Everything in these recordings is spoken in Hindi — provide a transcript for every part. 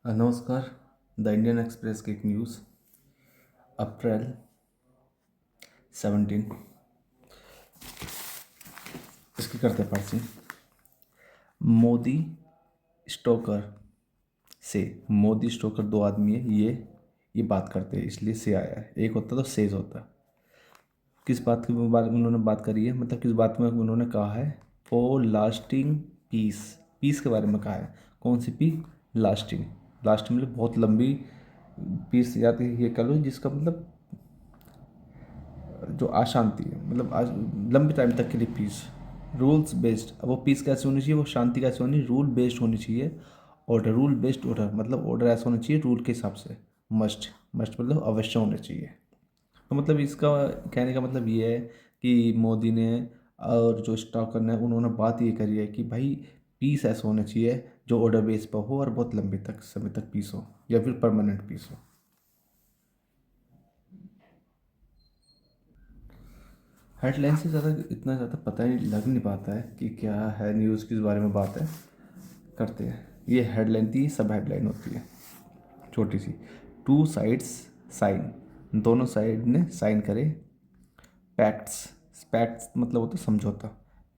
नमस्कार। द इंडियन एक्सप्रेस की एक न्यूज़ अप्रैल 17 इसकी करते पार्सी मोदी स्टोकर से। मोदी स्टोकर दो आदमी है, ये बात करते हैं इसलिए से आया है। एक होता तो सेज होता। किस बात के बारे में उन्होंने बात करी है, मतलब किस बात में उन्होंने कहा है? For lasting piece. पीस के बारे में कहा है। कौन सी पी? लास्टिंग। लास्टिंग मतलब बहुत लंबी पीस जाती है, ये कह लो, जिसका मतलब जो अशांति है, मतलब लंबे टाइम तक के लिए पीस। Rules based. अब वो पीस कैसे होनी चाहिए, वो शांति कैसे होनी, रूल बेस्ड होनी चाहिए। ऑर्डर, रूल बेस्ड ऑर्डर मतलब ऑर्डर ऐसा होना चाहिए रूल के हिसाब से। मस्ट मस्ट मतलब अवश्य होना चाहिए। तो मतलब इसका कहने का मतलब ये है कि मोदी ने और जो स्टॉकर ने उन्होंने बात ये करी है कि भाई पीस ऐसा होना चाहिए जो ऑर्डर बेस पर हो और बहुत लंबे तक समय तक पीस हो या फिर परमानेंट पीस हो। हेडलाइन से ज़्यादा इतना ज़्यादा पता ही लग नहीं पाता है कि क्या है, न्यूज़ किस बारे में बात है। करते हैं। ये हेडलाइन थी, सब हेडलाइन होती है छोटी सी। Two sides sign. दोनों साइड ने साइन करे पैक्ट्स। पैक्ट्स मतलब होता है समझौता।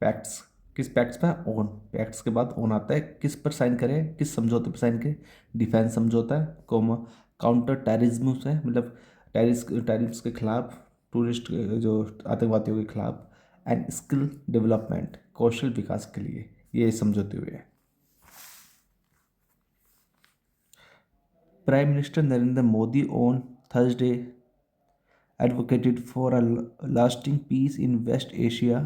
पैक्ट्स किस पैक्ट्स पे? ऑन। पैक्ट्स के बाद ऑन आता है, किस पर साइन करे, किस समझौते पर साइन करे? डिफेंस समझौता है, कोमा काउंटर टेररिज्म है, मतलब टेररिस्ट के खिलाफ, टूरिस्ट जो आतंकवादियों के खिलाफ, एंड स्किल डेवलपमेंट कौशल विकास के लिए ये समझौते हुए हैं। Prime minister Narendra Modi on Thursday advocated for a lasting peace in West Asia,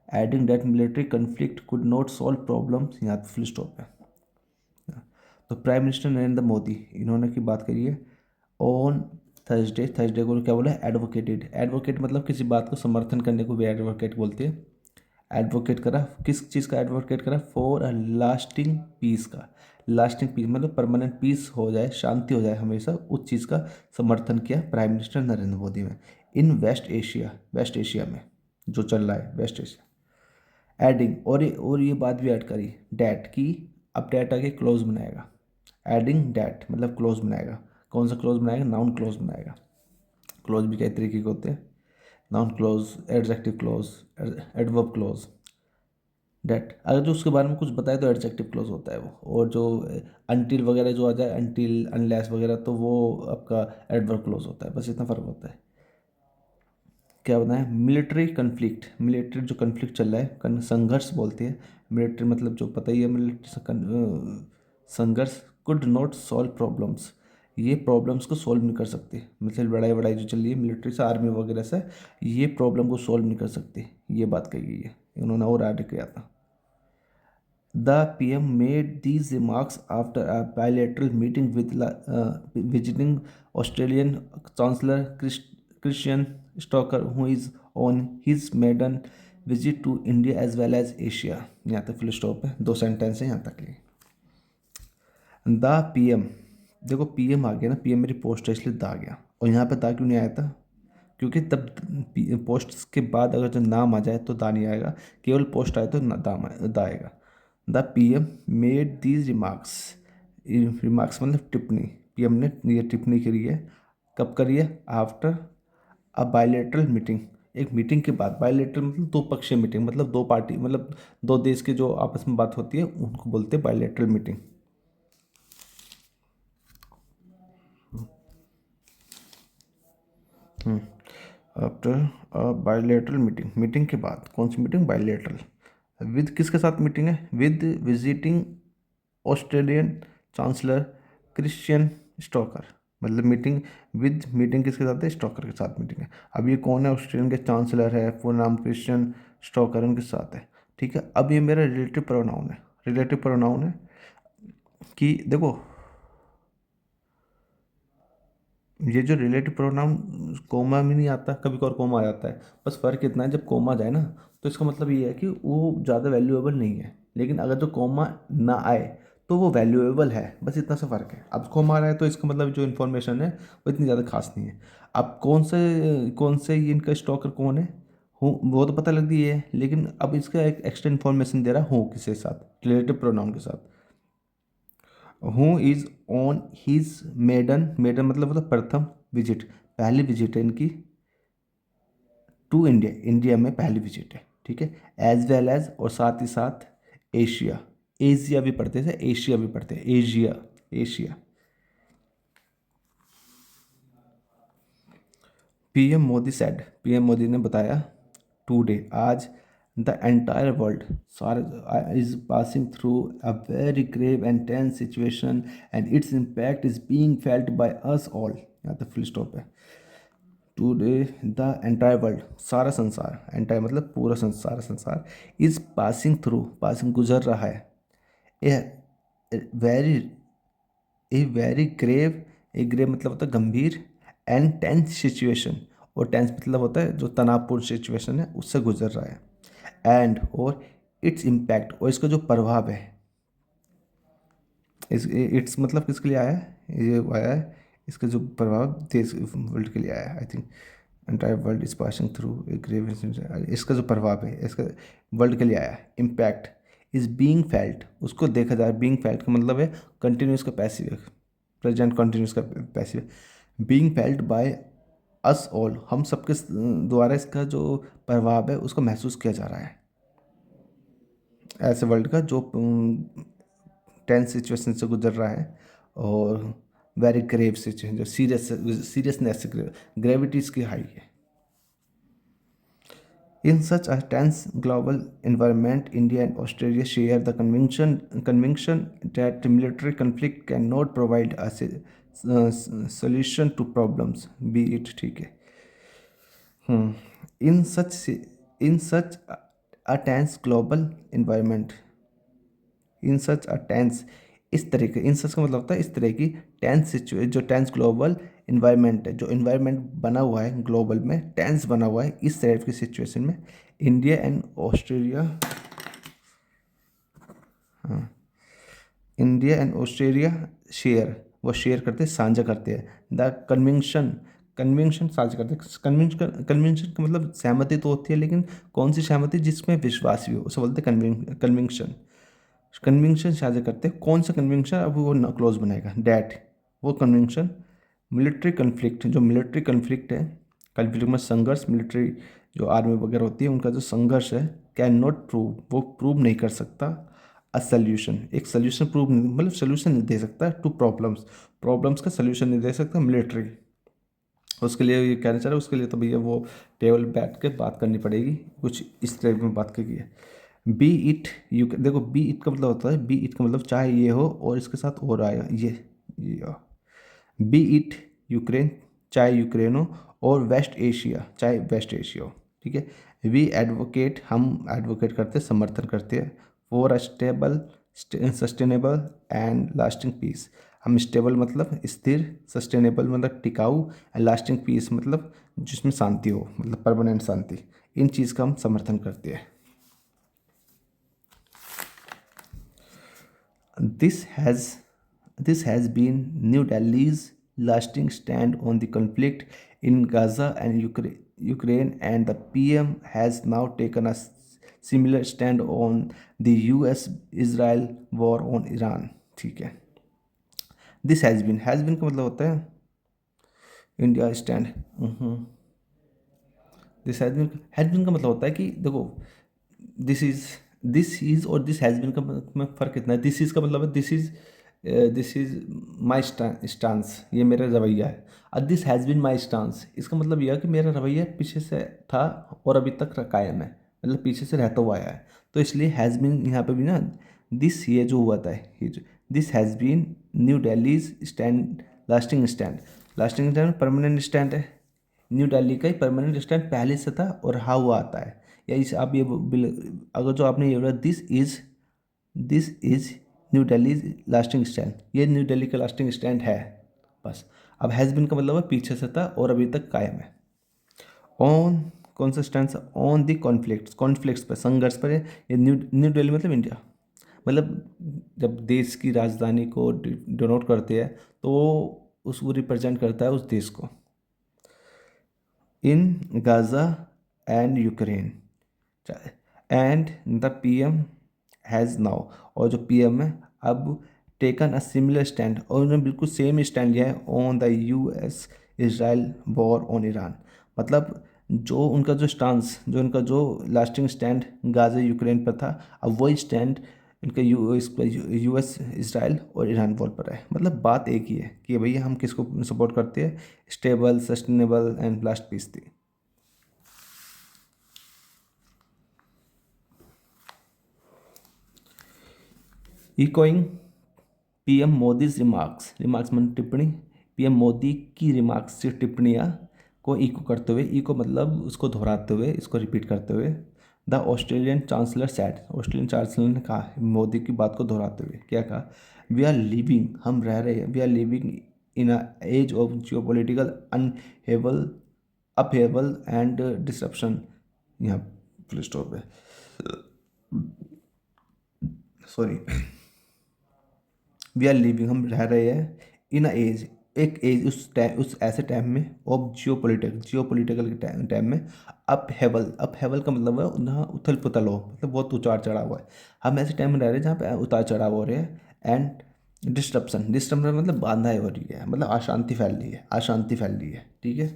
adding that military conflict could not solve problems। यहाँ पे फुल स्टॉप है। तो प्राइम मिनिस्टर नरेंद्र मोदी इन्होंने की बात करी है ऑन थर्सडे। थर्सडे को क्या बोला? एडवोकेटेड। एडवोकेट मतलब किसी बात को समर्थन करने को भी एडवोकेट बोलते हैं। एडवोकेट करा, किस चीज़ का एडवोकेट करा? फॉर अ लास्टिंग पीस का। लास्टिंग पीस मतलब परमानेंट पीस हो जाए, शांति हो जाए हमेशा, उस चीज़ का समर्थन किया प्राइम मिनिस्टर नरेंद्र मोदी में। इन वेस्ट एशिया, वेस्ट एशिया में जो चल रहा है वेस्ट एशिया। एडिंग, और ये बात भी ऐड करी डैट की। अब डैट आगे क्लोज बनाएगा। एडिंग डैट मतलब क्लोज बनाएगा। कौन सा क्लोज बनाएगा? नाउन क्लोज बनाएगा। क्लोज भी कई तरीके के होते हैं। Noun clause, adjective clause, adverb clause. That अगर जो उसके बारे में कुछ बताए तो एडजेक्टिव क्लोज होता है वो। और जो अनटिल वगैरह जो आ जाए, अनटिल अनलेस वगैरह, तो वो आपका एडवर्ब क्लोज होता है। बस इतना फ़र्क होता है। क्या बताएं? Military conflict. मिलिट्री जो कन्फ्लिक्ट चल रहा है, संघर्ष बोलते हैं। मिलिट्री मतलब जो पता ही है, मिलिट्री संघर्ष कुड नॉट सॉल्व प्रॉब्लम्स। ये प्रॉब्लम्स को सॉल्व नहीं कर सकते। मतलब लड़ाई वड़ाई जो चल रही है मिलिट्री से, आर्मी वगैरह से, ये प्रॉब्लम को सॉल्व नहीं कर सकते। ये बात कही गई है, उन्होंने और ऐड किया था। The PM made these remarks after a bilateral meeting with visiting Australian Chancellor Christian Stoker, who is on his maiden visit to India as well as Asia। यहाँ तक फुल स्टॉप है, दो सेंटेंस है यहाँ तक लिए। द PM, देखो PM आ गया ना, PM मेरी पोस्ट है इसलिए द आ गया। और यहाँ पे द क्यों नहीं आया था? क्योंकि तब पोस्ट के बाद अगर जो नाम आ जाए तो दा नहीं आएगा, केवल पोस्ट आए तो दा आएगा। The PM made these remarks. Remarks मतलब टिप्पणी। PM ने ये टिप्पणी करी है। कब करी है? After a bilateral meeting. एक मीटिंग के बाद। बायलेटरल मतलब दो पक्षीय मीटिंग, मतलब दो पार्टी, मतलब दो देश के जो आपस में बात होती है उनको बोलते हैं bilateral meeting. After bilateral meeting, meeting के बाद। कौन सी मीटिंग? बायलेटरल। विद किसके साथ मीटिंग है? With visiting Australian chancellor Christian Stoker. मतलब मीटिंग विद, मीटिंग किसके साथ है? स्टोकर के साथ मीटिंग है। अब ये कौन है? ऑस्ट्रेलियन के चांसलर है, पूरा नाम क्रिश्चियन स्टोकर, उनके साथ है। ठीक है। अब ये मेरा रिलेटिव प्रोनाउन है। रिलेटिव प्रोनाउन है कि देखो, ये जो रिलेटिव प्रोनाउन कोमा में नहीं आता, कभी कभार कोमा आ जाता है। बस फ़र्क इतना है, जब कोमा जाए ना तो इसका मतलब ये है कि वो ज़्यादा वैल्यूएबल नहीं है। लेकिन अगर जो कोमा ना आए तो वो वैल्यूएबल है। बस इतना सा फ़र्क है। अब कोमा आ रहा है तो इसका मतलब जो इन्फॉर्मेशन है वो इतनी ज़्यादा खास नहीं है। अब कौन से ये इनका स्टॉकर कौन है? हूँ वो तो पता लग गई है, लेकिन अब इसका एक एक्स्ट्रा इन्फॉर्मेशन दे रहा हूँ किसके साथ? रिलेटिव प्रोनाउन के साथ। Who is on his maiden मतलब होता प्रथम विजिट, पहली विजिट है इनकी टू इंडिया, इंडिया में पहली विजिट है, ठीक है। एज वेल एज, और साथ ही साथ एशिया, एशिया भी पढ़ते थे, एशिया भी पढ़ते हैं, Asia, Asia. PM Modi said, PM Modi ने बताया टुडे, आज, द एंटायर वर्ल्ड सारा is passing through a very grave and tense situation and its impact is being felt by us all, यहाँ तक फुल स्टॉप है। टुडे द एंटायर वर्ल्ड, सारा संसार, एंटायर मतलब पूरा संसार, सारा संसार, इज पासिंग थ्रू, पासिंग गुजर रहा है, a very, a very grave, a grave मतलब होता है गंभीर, एंड टेंस सिचुएशन, और टेंस मतलब होता है जो तनावपूर्ण सिचुएशन है उससे गुजर रहा है, एंड और इट्स इम्पैक्ट, और इसका जो प्रभाव है, इस इट्स मतलब किसके लिए आया है, ये आया है इसका जो प्रभाव देश वर्ल्ड के लिए आया है, I think entire world is passing through a grave, इसका जो प्रभाव है इसका वर्ल्ड के लिए आया है, इम्पैक्ट इज बीइंग फेल्ट, उसको देखा जाए, बीइंग फेल्ट का मतलब है कंटिन्यूस का पैसिव है, प्रेजेंट कंटिन्यूस का पैसिव है, being felt by us all, हम सबके द्वारा इसका जो प्रभाव है उसको महसूस किया जा रहा है, ऐसे वर्ल्ड का जो टेंस सिचुएशन से गुजर रहा है, और वेरी ग्रेव सिचुएशन, जो सीरियसनेस, ग्रेविटी इसकी हाई है। In such a tense global environment, India and Australia share the conviction that military conflict cannot provide a solution to problems, be it, ठीक है। Hmm. In such a tense global environment, in such a tense, इस तरह के, इन सच का मतलब होता है इस तरह की टेंस सिचुएशन, जो टेंस ग्लोबल इन्वायरमेंट है, जो इन्वायरमेंट बना हुआ है ग्लोबल में, टेंस बना हुआ है, इस तरह की सिचुएशन में इंडिया एंड ऑस्ट्रेलिया, हाँ, इंडिया एंड ऑस्ट्रेलिया शेयर, वो शेयर करते हैं, साझा करते हैं, द कन्विक्शन, कन्विक्शन साझा करते हैं, कन्विक्शन, कन्विक्शन का मतलब सहमति तो होती है, लेकिन कौन सी सहमति, जिसमें विश्वास भी हो, उसे बोलते हैं कन्विक्शन, कन्विक्शन साझा करते हैं, कौन सा कन्विक्शन, अब वो ना क्लोज बनाएगा, डैट, वो कन्विक्शन मिलिट्री कन्फ्लिक्ट, जो मिलिट्री कन्फ्लिक्ट है, कन्फ्लिक्ट में संघर्ष, मिलिट्री जो आर्मी वगैरह होती है उनका जो संघर्ष है, कैन नॉट प्रूव, वो प्रूव नहीं कर सकता अ सल्यूशन, एक सल्यूशन प्रूव नहीं, मतलब सल्यूशन नहीं दे सकता टू प्रॉब्लम्स, प्रॉब्लम्स का सल्यूशन नहीं दे सकता मिलिट्री, उसके लिए ये कहना चाह रहा है, उसके लिए तो भैया वो टेबल बैठ के बात करनी पड़ेगी, कुछ इस टाइप में बात की है। बी इट, यू देखो, बी इट का मतलब होता है, बी इट का मतलब चाहे ये हो और इसके साथ और आएगा ये बी इट यूक्रेन, चाहे यूक्रेन हो, और वेस्ट एशिया, चाहे वेस्ट एशिया हो, ठीक है। वी एडवोकेट, हम एडवोकेट करते, समर्थन करते हैं, for a stable, sustainable and lasting peace, हम स्टेबल मतलब स्थिर, सस्टेनेबल मतलब टिकाऊ, एंड लास्टिंग पीस मतलब जिसमें शांति हो, मतलब परमानेंट शांति, इन चीज़ का हम समर्थन करते हैं। This has this has been New Delhi's lasting stand on the conflict in Gaza and Ukraine, and the PM has now taken a similar stand on the US-Israel war on Iran. ठीक है, दिस हैज़ बीन का मतलब होता है India stand, this has been का मतलब होता है कि देखो, दिस इज दिस इज और दिस हैज़ बीन का में फ़र्क कितना है, दिस इज़ का मतलब है दिस इज़ माई स्टांस, ये मेरा रवैया है, और this has been my stance, इसका मतलब यह है कि मेरा रवैया पीछे से था और अभी तक कायम है, मतलब पीछे से रहता हुआ आया है, तो इसलिए हैज़ बीन यहाँ पे भी ना, दिस ये जो हुआ था, ये जो this has been New Delhi's stand, lasting stand permanent stand है, न्यू दिल्ली का ही परमानेंट स्टैंड पहले से था और हाँ हुआ आता है, या इस आप ये अगर जो आपने ये बोला this is new Delhi lasting stand, ये न्यू दिल्ली का लास्टिंग स्टैंड है, बस। अब हैज़ बिन का मतलब है पीछे से था और अभी तक कायम है। ऑन, कौन सा स्टैंड, ऑन दी कॉन्फ्लिक्ट्स पर, संघर्ष पर है, ये न्यू न्यू दिल्ली मतलब इंडिया, मतलब जब देश की राजधानी को डिनोट करते हैं तो उसको रिप्रेजेंट करता है उस देश को, in Gaza and Ukraine, and the PM has now, और जो पीएम है अब टेकन अ सिमिलर स्टैंड, और उन्होंने बिल्कुल सेम स्टैंड लिया है on the US Israel war on Iran. मतलब जो उनका जो लास्टिंग स्टैंड गाजा यूक्रेन पर था, अब वही स्टैंड इनका यूएस इसराइल और ईरान वॉर पर है। मतलब बात एक ही है कि भैया हम किसको सपोर्ट करते हैं, stable, sustainable and last peace थी। Echoing PM Modi's remarks, remarks मतलब टिप्पणी, पीएम मोदी की रिमार्क्स से टिप्पणियाँ को इको करते हुए, इको मतलब उसको दोहराते हुए, इसको रिपीट करते हुए, the Australian chancellor sad, Australian chancellor ने कहा मोदी की बात को दोहराते हुए, क्या कहा, वी आर लिविंग, हम रह रहे हैं, we are living in a age of geopolitical upheaval upheaval and disruption, यहाँ फुल स्टॉप है, सॉरी, वी आर लिविंग, हम रह रहे हैं इन अ एज, एक एज, उस ऐसे टाइम में, ऑफ जियो पोलिटिकल के टाइम में, अप हेवल का मतलब है जहाँ उथल पुथल हो, मतलब बहुत उतार चढ़ाव हुआ है। हम ऐसे टाइम में रह रहे हैं जहाँ पे उतार चढ़ाव हो रहे हैं, एंड डिस्टर्बन मतलब बाधाएं हो रही है, मतलब अशांति फैल रही है, ठीक है।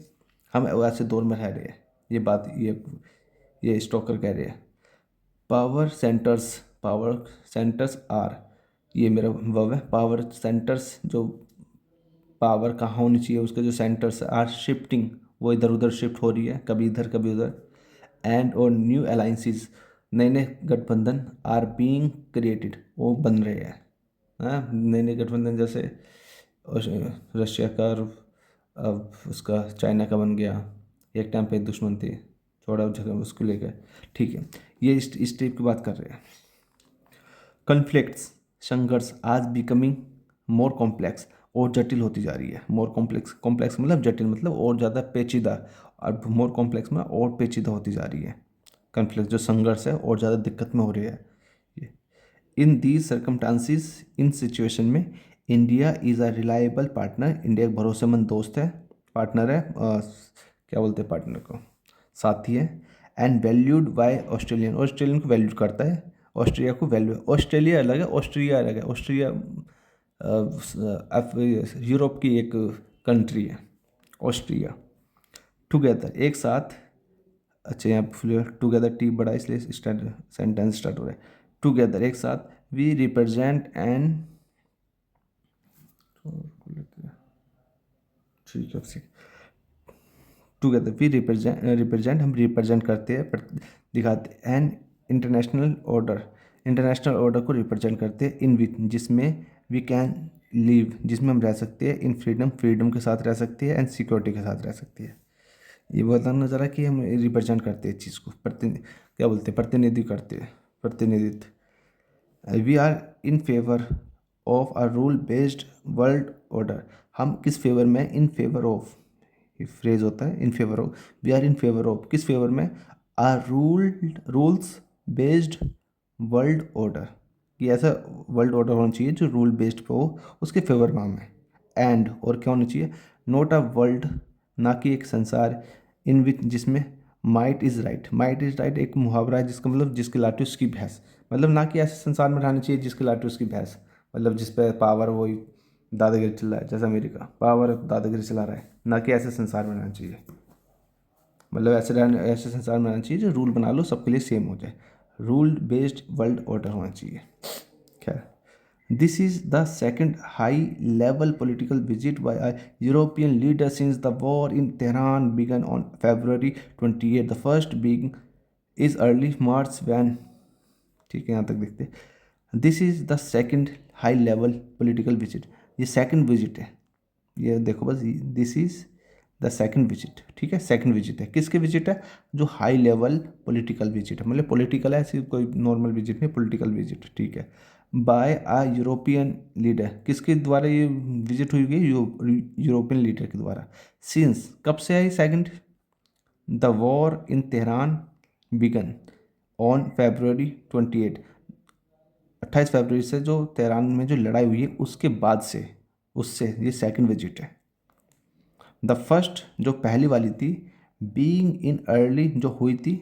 हम ऐसे दौर में रह रहे हैं, ये बात ये स्टोकर कह रहे हैं। पावर सेंटर्स आर, ये मेरा वर्ब है, पावर सेंटर्स, जो पावर कहाँ होनी चाहिए उसके जो सेंटर्स आर शिफ्टिंग, वो इधर उधर शिफ्ट हो रही है, कभी इधर कभी उधर, एंड और न्यू अलाइंसिस, नए नए गठबंधन आर बीइंग क्रिएटेड, वो बन रहे हैं। हाँ, नए नए गठबंधन जैसे रशिया का, अब उसका चाइना का बन गया, एक टाइम पे दुश्मन थी, थोड़ा जगह उसको लेकर, ठीक है। ये इस टाइप की बात कर रहे हैं। कन्फ्लिक्ट्स, संघर्ष, आज बिकमिंग मोर कॉम्प्लेक्स, और जटिल होती जा रही है। मोर कॉम्प्लेक्स मतलब जटिल, मतलब और ज़्यादा पेचीदा, और मोर कॉम्प्लेक्स में और पेचीदा होती जा रही है। कन्फ्लिक्ट जो संघर्ष है और ज़्यादा दिक्कत में हो रही है ये। In these circumstances, in situation में, India is a reliable partner, India एक भरोसेमंद दोस्त है, पार्टनर है, क्या बोलते हैं पार्टनर को, साथी है, and valued bye Australian, Australian को वैल्यू करता है, ऑस्ट्रिया को वैल्यू, ऑस्ट्रेलिया अलग है, ऑस्ट्रिया अलग है, ऑस्ट्रिया यूरोप की एक कंट्री है ऑस्ट्रिया। टुगेदर एक साथ, अच्छा यहाँ टुगेदर टी बड़ा इसलिए सेंटेंस स्टार्ट हो रहा है, टुगेदर एक साथ, वी रिप्रेजेंट एंड, ठीक है, टुगेदर वी रिप्रेजेंट हम रिप्रेजेंट करते हैं, दिखाते, एंड इंटरनेशनल ऑर्डर को रिप्रेजेंट करते हैं, इन विच जिसमें वी कैन लिव, जिसमें हम रह सकते हैं, इन फ्रीडम के साथ रह सकते हैं, एंड सिक्योरिटी के साथ रह सकती है। ये बताना ज़रा कि हम रिप्रेजेंट करते हैं इस चीज़ को, क्या बोलते हैं, प्रतिनिधि करते हैं, प्रतिनिधित्व। We are in favour of a rule based world order, हम किस फेवर में, इन फेवर ऑफ, ये फ्रेज होता है, in favour of, we are in favour of, किस फेवर में, a rules based world order, कि ऐसा वर्ल्ड ऑर्डर होना चाहिए जो रूल बेस्ड पे हो, उसके फेवर में हम हैं। एंड और क्या होना चाहिए, नॉट अ वर्ल्ड, ना कि एक संसार, इन विच जिसमें माइट इज़ राइट एक मुहावरा है जिसका मतलब जिसके लाठी उसकी भैंस, मतलब ना कि ऐसे संसार में रहना चाहिए जिसके लाठी उसकी भैंस, मतलब जिस पे पावर वही दादागिरी चल रहा है, जैसे अमेरिका पावर दादागिरी चला रहा है, ना कि ऐसे संसार में रहना चाहिए, मतलब ऐसे संसार में रहना चाहिए जो रूल बना लो सबके लिए सेम हो जाए, रूल बेस्ड वर्ल्ड ऑर्डर होना चाहिए। खैर, this is the second high level political visit by a European leader since the war in Tehran began on February 28. The first being is early March when, ठीक है यहाँ तक देखते, this is the second high level political visit, ये सेकंड विजिट है, ये देखो बस, this is the second visit, ठीक है, सेकंड विजिट है, किसके विजिट है, जो हाई लेवल पॉलिटिकल विजिट है, मतलब पॉलिटिकल है, ऐसी कोई नॉर्मल विजिट नहीं, पॉलिटिकल विजिट, ठीक है, बाय आ यूरोपियन लीडर, किसके द्वारा ये विजिट हुई है, यूरोपियन लीडर के द्वारा, सिंस कब से I second, the war in Tehran began on February 28, 28 फरवरी से जो तेहरान में जो लड़ाई हुई है उसके बाद से, उससे ये सेकंड विजिट है। द फर्स्ट जो पहली वाली थी, बीइंग इन अर्ली जो हुई थी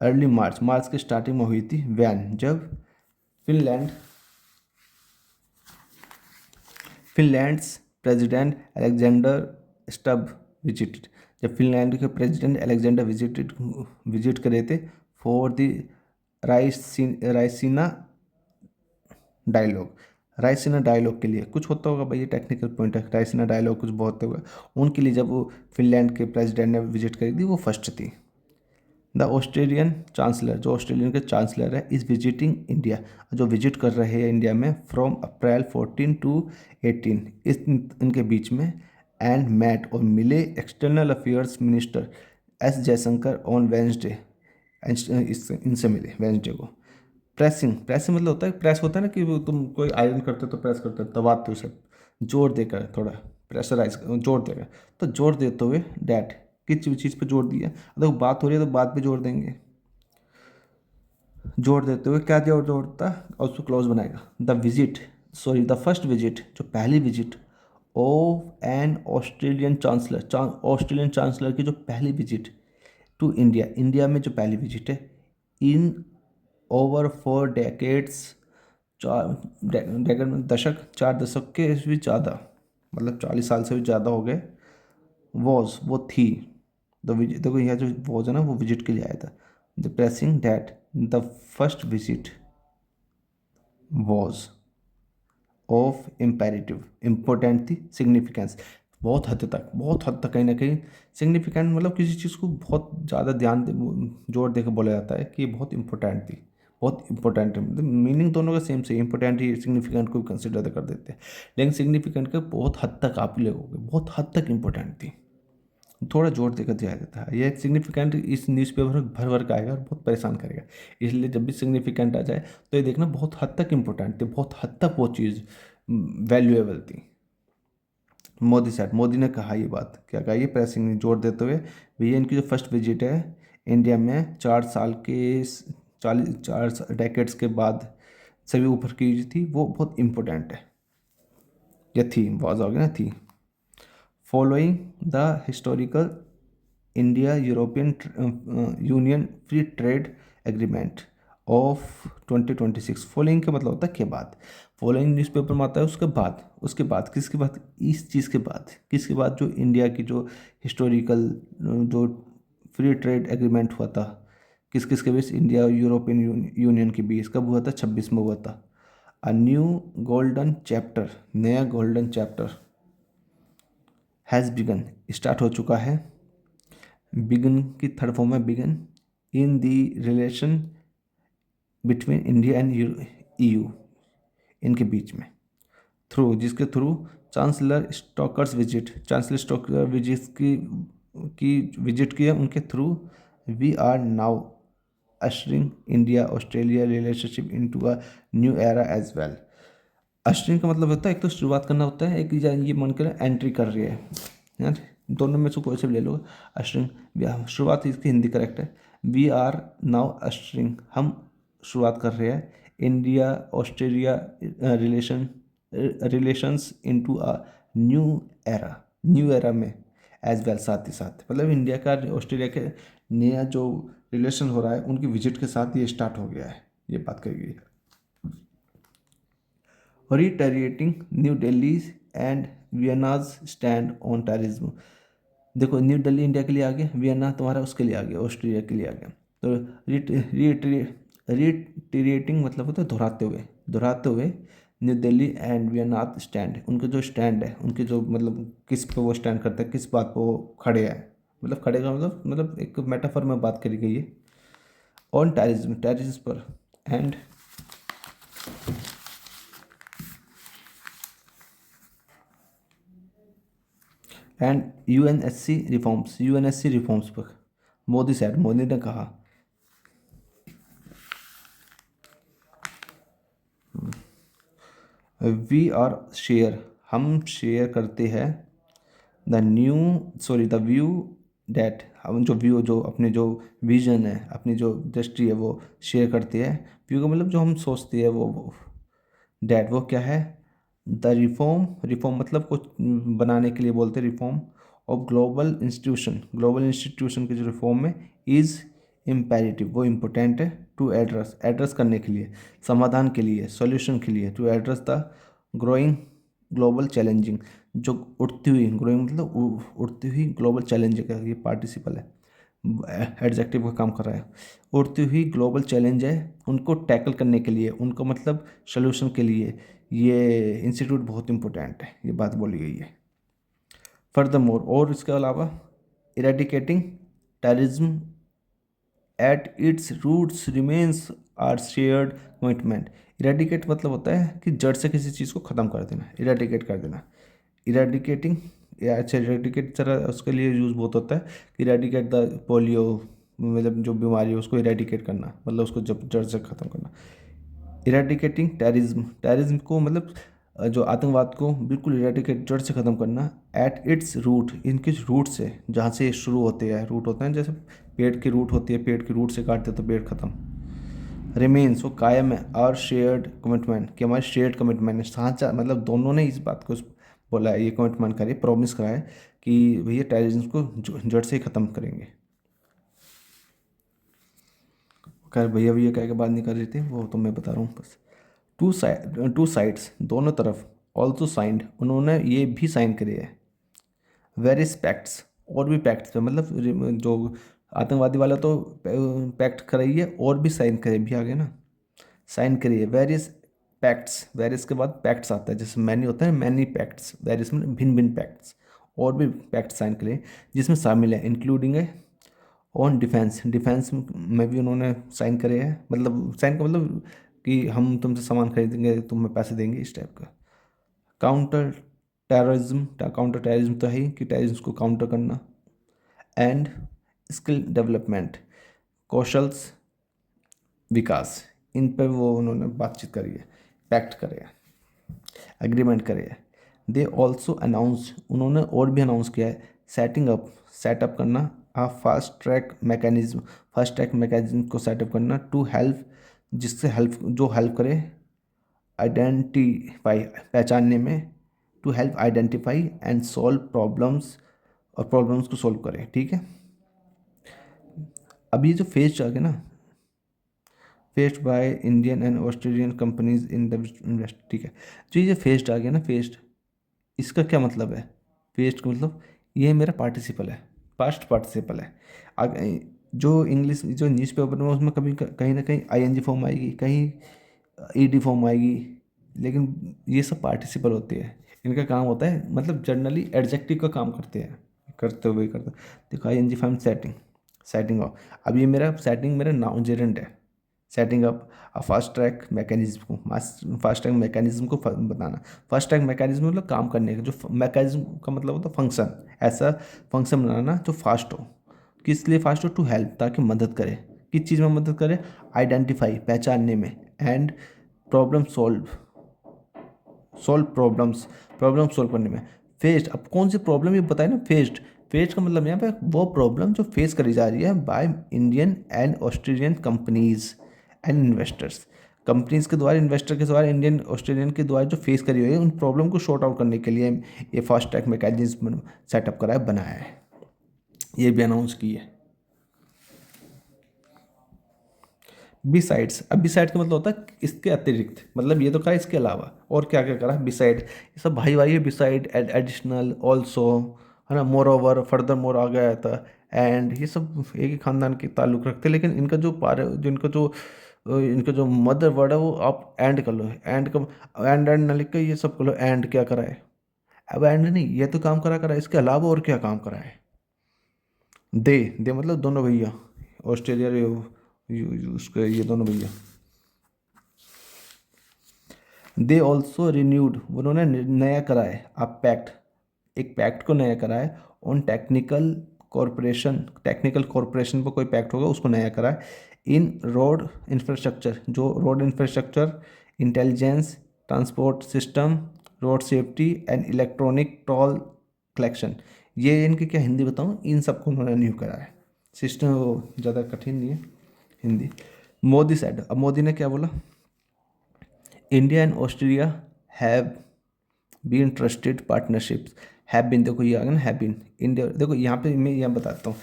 अर्ली मार्च के स्टार्टिंग में हुई थी, वैन जब Finland Finland's president Alexander Stubb visited, जब फिनलैंड के प्रेसिडेंट अलेक्जेंडर विजिट करे थे for the Raisina Dialogue. Raisina Dialogue के लिए कुछ होता होगा भाई, ये टेक्निकल पॉइंट है, रायसीना डायलॉग कुछ बहुत होगा उनके लिए, जब वो फिनलैंड के प्रेसिडेंट ने विजिट करी थी वो फर्स्ट थी। द ऑस्ट्रेलियन चांसलर, जो ऑस्ट्रेलियन के चांसलर है, इज़ विजिटिंग इंडिया, जो विजिट कर रहे हैं इंडिया में फ्रॉम अप्रैल 14 टू 18 इनके बीच में, एंड मैट और मिले external affairs minister S Jaishankar on Wednesday, इनसे मिले वेंसडे को। प्रेसिंग मतलब होता है, प्रेस होता है ना कि वो तुम कोई आयरन करते हो तो प्रेस करते हो, दबाते हो सब, जोर देकर थोड़ा प्रेशराइज, जोर देकर, तो जोर देते हुए डैट, किस चीज़ पे जोर दिया, अगर बात हो रही है तो बात पे जोर देंगे, जोर देते हुए क्या जोर जोड़ता और उसको क्लोज बनाएगा। The visit, sorry the first visit, जो पहली visit of an Australian chancellor, Australian chancellor की जो पहली विजिट टू इंडिया, इंडिया में जो पहली विजिट है, इन ओवर 4 डेकेड्स, चार डेकेड में दशक, 4 दशक के भी ज़्यादा, मतलब 40 साल से भी ज़्यादा हो गए, वो थी। देखो यहाँ जो वॉज है ना वो विजिट के लिए आया था। The pressing that the first visit was of imperative, important थी, सिग्निफिकेंस, बहुत हद तक कहीं ना कहीं सिग्निफिकेंट, मतलब किसी चीज़ को बहुत ज़्यादा जोर दे के बोला जाता है कि ये बहुत इंपॉर्टेंट थी, बहुत इंपॉर्टेंट है, मतलब मीनिंग दोनों का सेम से, इंपॉर्टेंट ही सिग्निफिकेंट को भी कंसिडर कर देते हैं, लेकिन सिग्निफिकेंट का बहुत हद तक आप लोगों बहुत हद तक इंपॉर्टेंट थी, थोड़ा जोर देकर दिया जाता है। यह सिग्निफिकेंट इस न्यूज़पेपर में भर भर का आएगा और बहुत परेशान करेगा, इसलिए जब भी सिग्निफिकेंट आ जाए तो ये देखना बहुत हद तक इंपॉर्टेंट थी, बहुत हद तक वो चीज़ वैल्यूएबल थी। मोदी ने कहा ये बात, क्या कहा, ये प्रेसिंग ने जोर देते हुए, भैया इनकी जो फर्स्ट विजिट है इंडिया में 4 साल के 4 डेकेड्स के बाद सभी ऊपर की थी, वो बहुत इंपॉर्टेंट है। ये थी वाज हो गया ना, थी। Following the historical India European union free trade agreement of 2026, following का मतलब होता है के बाद, फॉलोइंग न्यूज़पेपर में आता है उसके बाद किसके बाद, इस चीज़ के बाद, किसके बाद, जो इंडिया की जो हिस्टोरिकल जो फ्री ट्रेड एग्रीमेंट हुआ था, किस किस के बीच, इंडिया और यूरोपियन यूनियन के बीच, कब हुआ था, 26 में हुआ था। अ न्यू गोल्डन चैप्टर, नया golden chapter has begun, start हो चुका है, बिगन की थर्ड फॉर्म है begun, in the relation between India and EU, इनके बीच में, थ्रू, जिसके through chancellor Stocker's visit, chancellor Stocker visit की विजिट किया, उनके through we are now ushering India Australia relationship into a new era as well. Ushering का मतलब होता है एक तो शुरुआत करना होता है, एक ये मन कर एंट्री कर रही है यार, दोनों में से कोई से भी ले लो, अशरिंग शुरुआत इसकी हिंदी करेक्ट है। वी आर नाउ अशरिंग, हम शुरुआत कर रहे हैं India Australia relations into a new era, new era में एज वेल, साथ ही साथ, मतलब इंडिया का ऑस्ट्रेलिया के नया जो रिलेशन हो रहा है उनकी विजिट के साथ ये स्टार्ट हो गया है, ये बात कही गई है। Reiterating New Delhi and Vienna's stand on terrorism, देखो न्यू दिल्ली इंडिया के लिए आ गया, वियना तुम्हारा उसके लिए आ गया, ऑस्ट्रेलिया के लिए आ गया, तो रिटेरिएटिंग मतलब होता है दोहराते हुए new Delhi and Vienna's stand, उनके जो स्टैंड है, उनके जो मतलब किस पे वो स्टैंड करते हैं, किस बात पे वो खड़े हैं, मतलब खड़े का मतलब एक मेटाफर में बात करी गई है, ऑन टेररिज्म पर, एंड यूएनएससी रिफॉर्म्स पर, मोदी ने कहा, वी आर शेयर, हम शेयर करते हैं, द व्यू डैट, हम जो अपने जो विजन है, अपनी जो दृष्टि है वो शेयर करते हैं, व्यू का मतलब जो हम सोचते हैं वो डैट, वो क्या है, द रिफॉर्म मतलब कुछ बनाने के लिए बोलते हैं, रिफॉर्म ऑफ ग्लोबल इंस्टीट्यूशन के जो रिफॉर्म है, इज़ इम्पेरेटिव, वो इम्पोर्टेंट है, टू एड्रेस करने के लिए, समाधान के लिए, सॉल्यूशन के लिए, to address the growing global challenging, जो उठती हुई, ग्रोइंग मतलब उठती हुई ग्लोबल चैलेंज का ये पार्टिसिपल है, एडजेक्टिव का काम कर रहा है। उठती हुई ग्लोबल चैलेंज है, उनको टैकल करने के लिए, उनको मतलब सोल्यूशन के लिए ये इंस्टीट्यूट बहुत इंपॉर्टेंट है, ये बात बोली गई है। फर्दर मोर, और इसके अलावा eradicating terrorism at its roots remains our shared commitment. Eradicate मतलब होता है कि जड़ से किसी चीज़ को ख़त्म कर देना, इरेडिकेट कर देना। इरेडिकेटिंग या अच्छा, इरेडिकेट तरह उसके लिए यूज़ बहुत होता है कि इरेडिकेट द पोलियो, मतलब जो बीमारी है उसको इरेडिकेट करना, मतलब उसको जब जड़ से ख़त्म करना। इरेडिकेटिंग टेररिज्म, टेररिज्म को मतलब जो आतंकवाद को बिल्कुल इरेडिकेट, जड़ से ख़त्म करना। एट इट्स रूट, इनके रूट से, जहाँ से शुरू होते हैं, रूट होते हैं, जैसे पेड़ की रूट होती है, पेड़ की रूट से काटते तो पेड़ ख़त्म। रिमेन्स, वो कायम है। और शेयर्ड कमिटमेंट, कि हमारे शेयर्ड कमिटमेंट है, साझा, मतलब दोनों ने इस बात को बोला है, ये कमिटमेंट करे, प्रॉमिस करा है कि भैया टेररिज्म को जड़ से ही ख़त्म करेंगे। खैर भैया भैया कह के बात नहीं कर रही थी, वो तो मैं बता रहा हूँ बस। टू साइड्स, दोनों तरफ, ऑल्सो साइंड, उन्होंने ये भी साइन करे है। वेरियस पैक्ट्स, और भी पैक्ट्स, मतलब जो आतंकवादी वाला तो पैक्ट कराई है, और भी साइन करे भी आगे ना, साइन करिए वेरियस पैक्ट्स। वेरियस के बाद पैक्ट्स आता है, जैसे मैनी होता है, मैनी पैक्ट्स, वेरियस में भिन्न भिन्न पैक्ट्स, और भी पैक्ट साइन करिए जिसमें शामिल है, इंक्लूडिंग है ऑन डिफेंस, डिफेंस में भी उन्होंने साइन करे हैं, मतलब साइन का मतलब कि हम तुमसे सामान खरीदेंगे, तुम्हें पैसे देंगे, इस टाइप का। काउंटर टेररिज्म, काउंटर टेररिज्म तो है ही कि टेररिज्म को काउंटर करना। एंड स्किल डेवलपमेंट, कौशल्स विकास, इन पर वो उन्होंने बातचीत करी है, पैक्ट करे है, एग्रीमेंट करे है। दे ऑल्सो अनाउंस, उन्होंने और भी अनाउंस किया है, सेटिंग अप, सेटअप करना, a fast track mechanism, fast track mechanism को सेटअप करना, टू हेल्प, जिससे हेल्प, जो हेल्प करे आइडेंटिफाई, पहचानने में, to help identify and solve problems, और प्रॉब्लम्स को सॉल्व करें, ठीक है। अब ये जो फेज आ गया ना, faced by Indian and Australian companies in the invest, ठीक है। जो ये फेस्ड आ गया ना, फेस्ड, इसका क्या मतलब है? फेस्ड का मतलब ये मेरा पार्टिसिपल है, पास्ट पार्टिसिपल है। जो इंग्लिश, जो न्यूज़पेपर में, उसमें कभी कहीं ना कहीं आईएनजी फॉर्म आएगी, कहीं ईडी फॉर्म आएगी, लेकिन ये सब पार्टिसिपल होते हैं। इनका काम होता है, मतलब जनरली एडजेक्टिव का काम करते हैं, करते हुए करते। देखो ING form setting, setting of, अब ये मेरा सेटिंग, मेरा नाउन जेरेंट है। Setting up a fast track mechanism को, फास्ट ट्रैक मैकेनिज्म को बताना। फास्ट ट्रैक मैकेनिज्म मतलब काम करने का, जो मैकेनिज्म का मतलब होता है फंक्शन, ऐसा फंक्शन बनाना जो फास्ट हो। किस लिए फास्ट हो? टू हेल्प, ताकि मदद करे, किस चीज़ में मदद करे? आइडेंटिफाई, पहचानने में, and problem solve, solve problems, problem solve करने में। फेस्ड, अब कौन सी प्रॉब्लम ये बताए ना, फेस्ड, फेस्ड का मतलब यहाँ पे वो प्रॉब्लम जो फेस करी जा रही है by Indian and Australian companies and investors, companies के द्वारा, इन्वेस्टर के द्वारा, इंडियन ऑस्ट्रेलियन के द्वारा जो फेस करी हुई है, उन प्रॉब्लम को शॉर्ट आउट करने के लिए ये फास्ट ट्रैक मैकेनिज्म सेटअप करा है, बनाया है, ये भी अनाउंस की है। बिसाइड्स, अब बिसाइड का मतलब होता है इसके अतिरिक्त, मतलब ये तो कहा इसके अलावा, और क्या क्या करा बिसाइड, ये सब भाई भाई है, बिसाइड, एडिशनल, ऑल्सो, है ना, मोर ओवर, फर्दर मोर आ गया था, एंड ये सब एक ही खानदान के ताल्लुक़ रखते हैं, लेकिन इनका जो जो इनका जो मदर वर्ड है वो आप एंड कर लो, एंड का, एंड ना लिख के ये सब कर लो, एंड क्या करा है? अब एंड नहीं, ये तो काम करा करा है, इसके अलावा और क्या काम करा है? दे मतलब दोनों भैया, ऑस्ट्रेलिया उसके ये दोनों भैया। दे ऑल्सो रिन्यूड, उन्होंने नया करा है, आप पैक्ट, एक पैक्ट को नया करा है, on technical corporation, technical corporation पर कोई पैक्ट होगा उसको नया करा है, इन रोड इंफ्रास्ट्रक्चर, जो road infrastructure, intelligence, transport system, road safety and electronic toll collection, ये इनकी क्या हिंदी बताऊँ, इन सबको उन्होंने न्यू करा है। सिस्टम वो ज़्यादा कठिन नहीं है हिंदी। मोदी साइड, अब मोदी ने क्या बोला, India and Australia have been trusted partnerships, have been, देखो ये आ गया ना, हैव बीन, इंडिया, देखो यहाँ पे मैं यहाँ बताता हूँ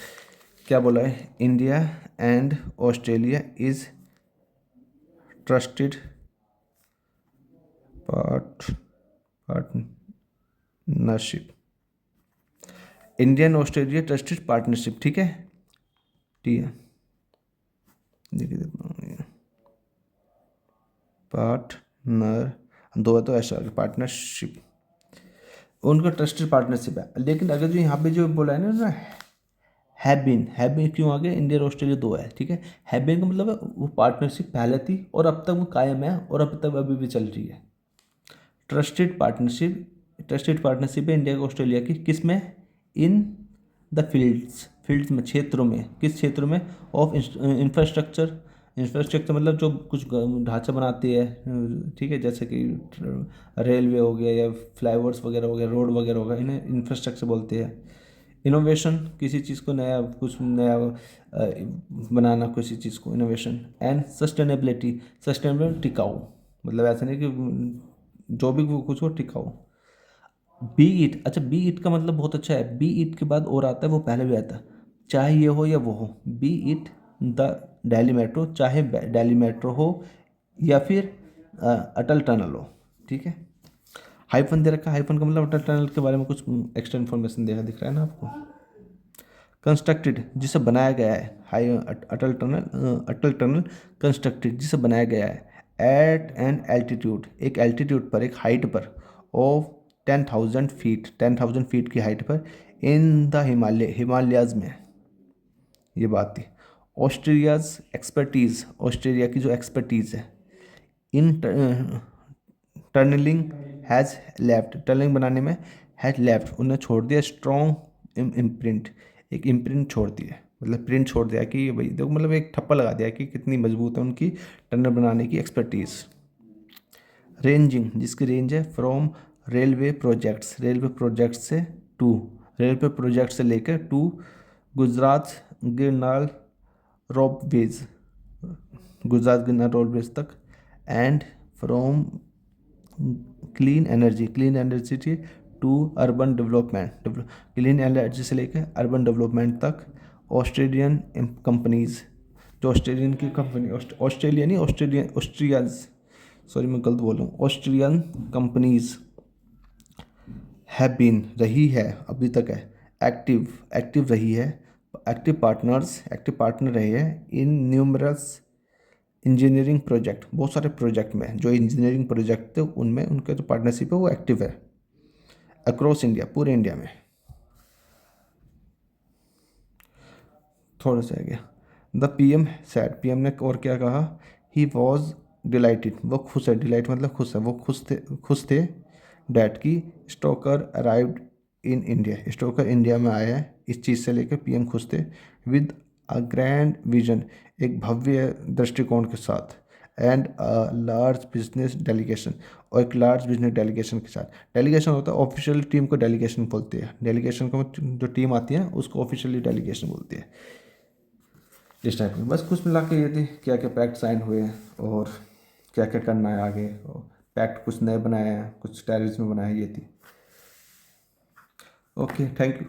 क्या बोला है, India and Australia is trusted part, Indian Australia trusted partnership, ठीक है, ठीक है, देखिए पार्टनर दो है तो ऐसा पार्टनरशिप, उनका ट्रस्टेड पार्टनरशिप है। लेकिन अगर जो यहाँ पे जो बोला है ना हैव बीन क्यों आगे, इंडिया और ऑस्ट्रेलिया दो है, ठीक है। हैव बीन का मतलब है वो पार्टनरशिप पहले थी और अब तक वो कायम है और अब तक अभी भी चल रही है। ट्रस्टेड पार्टनरशिप है इंडिया और ऑस्ट्रेलिया की, किस में, इन द फील्ड्स में, क्षेत्रों में, किस क्षेत्रों में, ऑफ इंफ्रास्ट्रक्चर मतलब जो कुछ ढांचा बनाती है, ठीक है, जैसे कि रेलवे हो गया या फ्लाईओवर्स वगैरह हो गया, रोड वगैरह हो गया, इन्हें इंफ्रास्ट्रक्चर बोलते हैं। इनोवेशन, किसी चीज़ को नया, कुछ नया बनाना, किसी चीज़ को इनोवेशन। एंड सस्टेनेबल टिकाऊ, मतलब ऐसा नहीं कि जो भी कुछ हो टिकाऊ। बी इट, अच्छा बी इट का मतलब बहुत अच्छा है, बी इट के बाद और आता है, वो पहले भी आता है, चाहे ये हो या वो हो, B it the Delhi metro, चाहे दिल्ली मेट्रो हो या फिर अटल टनल हो, ठीक है। हाइफन दे रखा है, हाइफन का मतलब अटल टनल के बारे में कुछ एक्स्ट्रा इन्फॉर्मेशन दिख रहा है ना आपको। कंस्ट्रक्टेड, जिसे बनाया गया है, अटल टनल कंस्ट्रक्टेड, जिसे बनाया गया है, एट एन एल्टीट्यूड, एक एल्टीट्यूड पर, एक हाइट पर, ऑफ 10,000 फीट, 10,000 फीट की हाइट पर, इन द हिमालयाज में, ये बात थी। ऑस्ट्रेलियाज एक्सपर्टीज़, ऑस्ट्रेलिया की जो एक्सपर्टीज़ है, इन टनलिंग हैज़ लेफ्ट, टनलिंग बनाने में, हैज़ लेफ्ट, उन्हें छोड़ दिया स्ट्रॉन्ग इम्प्रिंट, एक इम्प्रिंट छोड़ दिया, मतलब प्रिंट छोड़ दिया कि भाई देखो, मतलब एक ठप्पा लगा दिया कि कितनी मजबूत है उनकी टनल बनाने की एक्सपर्टीज़। रेंजिंग, जिसकी रेंज है फ्रॉम रेलवे प्रोजेक्ट्स से टू, रेलवे प्रोजेक्ट से लेकर to Gujarat Girnar ropeways, Gujarat Girnar ropeways तक। And from clean energy to urban development, clean energy से लेकर अर्बन डेवलपमेंट तक। ऑस्ट्रेलियन कंपनीज, जो ऑस्ट्रेलियन की कंपनी, ऑस्ट्रेलिया नहीं, ऑस्ट्रियाज, सॉरी मैं गलत बोल रहा हूँ, ऑस्ट्रियन कंपनीज हैव बीन, रही है, अभी तक है, एक्टिव रही है, एक्टिव पार्टनर रहे हैं इन न्यूमरस इंजीनियरिंग प्रोजेक्ट, बहुत सारे प्रोजेक्ट में, जो इंजीनियरिंग प्रोजेक्ट थे उनमें उनका जो पार्टनरशिप है वो एक्टिव है अक्रॉस इंडिया, पूरे इंडिया में। थोड़ा सा आ गया। द पीएम सैड, पीएम ने और क्या कहा, ही वॉज डिलाइटेड, वो खुश है, डिलाइट मतलब खुश है, वो खुश थे डैट की Stoker arrived in India, Stoker India में आया है, इस चीज़ से लेकर पीएम खुश थे। विद अ ग्रैंड विजन, एक भव्य दृष्टिकोण के साथ। एंड लार्ज बिजनेस डेलीगेशन, और एक लार्ज बिजनेस डेलीगेशन के साथ। डेलीगेशन होता है ऑफिशियल टीम को डेलीगेशन बोलते हैं, डेलीगेशन को जो टीम आती है उसको ऑफिशियली डेलीगेशन बोलते हैं, इस टाइप में। बस कुछ मिला के ये थी, क्या क्या पैक्ट साइन हुए हैं और क्या क्या करना है आगे, और पैक्ट कुछ नए बनाए हैं, कुछ टेररिज्म बनाए, ये थी। Okay, thank you.